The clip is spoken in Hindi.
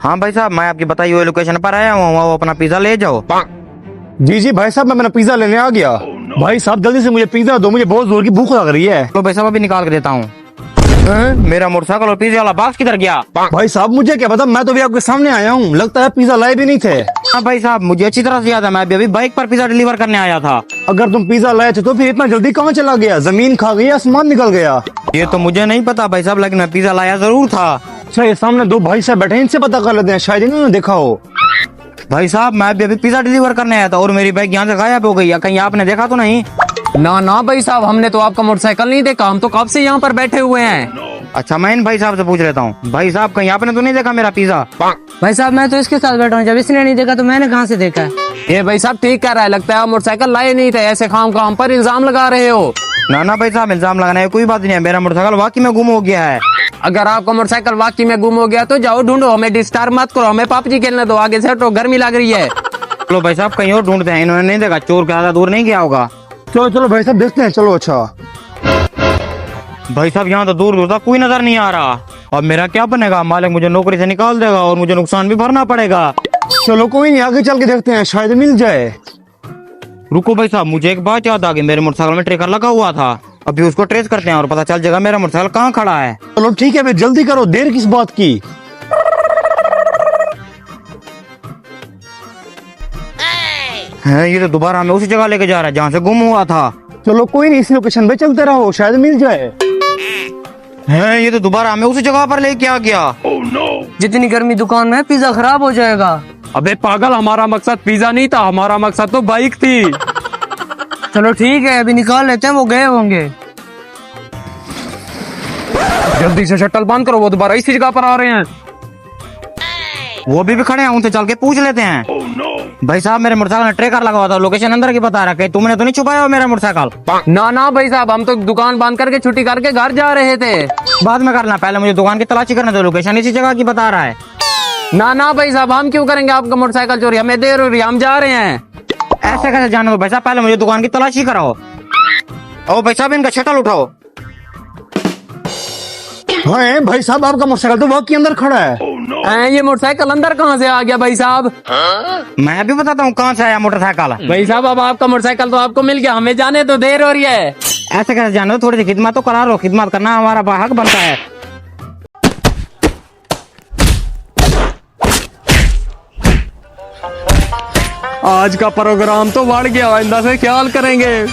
हाँ भाई साहब, मैं आपकी बताई हुई लोकेशन पर आया हूँ, वो अपना पिज्जा ले जाओ। जी जी भाई साहब, मैं अपना पिज्जा लेने आ गया। भाई साहब जल्दी से मुझे पिज्जा दो, मुझे बहुत जोर की भूख लग रही है। तो भाई साहब अभी निकाल के देता हूँ। मेरा मोटरसाइकिल और पिज्जा वाला बॉक्स किधर गया? भाई साहब मुझे क्या पता, मैं तो भी आपके सामने आया हूँ, लगता है पिज्जा लाए भी नहीं थे। हाँ भाई साहब, मुझे अच्छी तरह से याद है, मैं अभी बाइक पर पिज्जा डिलीवर करने आया था। अगर तुम पिज्जा लाए थे तो फिर इतना जल्दी कहाँ चला गया? जमीन खा गई, आसमान निकल गया? ये तो मुझे नहीं पता भाई साहब, लेकिन मैं पिज्जा लाया जरूर था। अच्छा, ये सामने दो भाई साहब बैठे हैं, इनसे पता कर लेते हैं, शायद इन्होंने देखा हो। भाई साहब मैं अभी पिज्जा डिलीवर करने आया था और मेरी बाइक यहाँ से गायब हो गई है, कहीं आपने देखा तो नहीं? ना ना भाई साहब, हमने तो आपका मोटरसाइकिल नहीं देखा, हम तो कब से यहाँ पर बैठे हुए हैं। अच्छा, मैं इन भाई साहब से पूछ लेता हूँ। भाई साहब कहीं आपने तो नहीं देखा मेरा पिज्जा? भाई साहब मैं तो इसके साथ बैठा हूँ, जब इसने नहीं देखा तो मैंने कहाँ से देखा? ये भाई साहब ठीक कह रहा है, लगता है आप मोटरसाइकिल लाए नहीं थे, ऐसे खाम खाम पर इल्जाम लगा रहे हो। ना भाई साहब, इल्जाम लगाने की कोई बात नहीं है, मेरा मोटरसाइकिल वाकई में गुम हो गया है। अगर आपका मोटरसाइकिल वाकई में गुम हो गया तो जाओ ढूंढो, हमें डिस्टर्ब मत करो, हमें पबजी खेलने दो, आगे से हटो, गर्मी लग रही है। चलो भाई साहब कहीं और ढूंढते हैं, इन्होंने नहीं देखा, चोर ज्यादा दूर नहीं गया होगा। चलो चलो भाई साहब देखते हैं, चलो। अच्छा भाई साहब यहाँ तो दूर दूर तक कोई नजर नहीं आ रहा, अब मेरा क्या बनेगा? मालिक मुझे नौकरी से निकाल देगा और मुझे नुकसान भी भरना पड़ेगा। चलो कोई नहीं, आगे चल के देखते हैं, शायद मिल जाए। रुको भाई साहब, मुझे एक बात याद आ गई, मेरे मोटरसाइकिल में ट्रेकर लगा हुआ था, अभी उसको ट्रेस करते हैं और पता चल जाएगा मेरा मोटरसाइकिल कहाँ खड़ा है। चलो ठीक है, फिर जल्दी करो, देर किस बात की? है ये तो दोबारा हमें उसी जगह लेके जा रहा है जहाँ से गुम हुआ था। चलो कोई नहीं, इस लोकेशन पे चलते रहो, शायद मिल जाए। है ये तो दोबारा हमें उसी जगह पर लेके आ गया। जितनी गर्मी दुकान में है, पिज्जा खराब हो जाएगा। अबे पागल, हमारा मकसद पिज्जा नहीं था, हमारा मकसद तो बाइक थी। चलो ठीक है, अभी निकाल लेते हैं, वो गए होंगे। जल्दी से शटल बंद करो, वो दोबारा इसी जगह पर आ रहे हैं। वो भी खड़े हैं, उनसे चल के पूछ लेते हैं। भाई साहब मेरे मोटरसाइकिल में ट्रेकर लगा हुआ था, लोकेशन अंदर की बता रहा है, तुमने तो नहीं छुपाया हो मेरा मोटरसाइकिल? ना ना भाई साहब, हम तो दुकान बंद करके छुट्टी करके घर जा रहे थे। बाद में करना, पहले मुझे दुकान की तलाशी करने दो, लोकेशन इसी जगह की बता रहा है। ना ना भाई साहब, हम क्यों करेंगे आपका मोटरसाइकिल चोरी, हमें देर हो रही है, हम जा रहे हैं। ऐसे कैसे जाने दो भाई साहब, पहले मुझे दुकान की तलाशी कराओ। ओ भाई साहब इनका शटल उठाओ। हाँ भाई साहब, आपका मोटरसाइकिल तो वाकई अंदर खड़ा है। ये मोटरसाइकिल अंदर कहाँ से आ गया भाई साहब? मैं भी बताता हूँ कहाँ से आया मोटरसाइकिल। भाई साहब अब आपका मोटरसाइकिल तो आपको मिल गया, हमें जाने तो देर हो रही है। ऐसे कैसे जाने दो, थोड़ी सी खिदमत तो करा लो, खिदमत करना हमारा हक बनता है। आज का प्रोग्राम तो बढ़ गया, आइंदा से ख्याल करेंगे।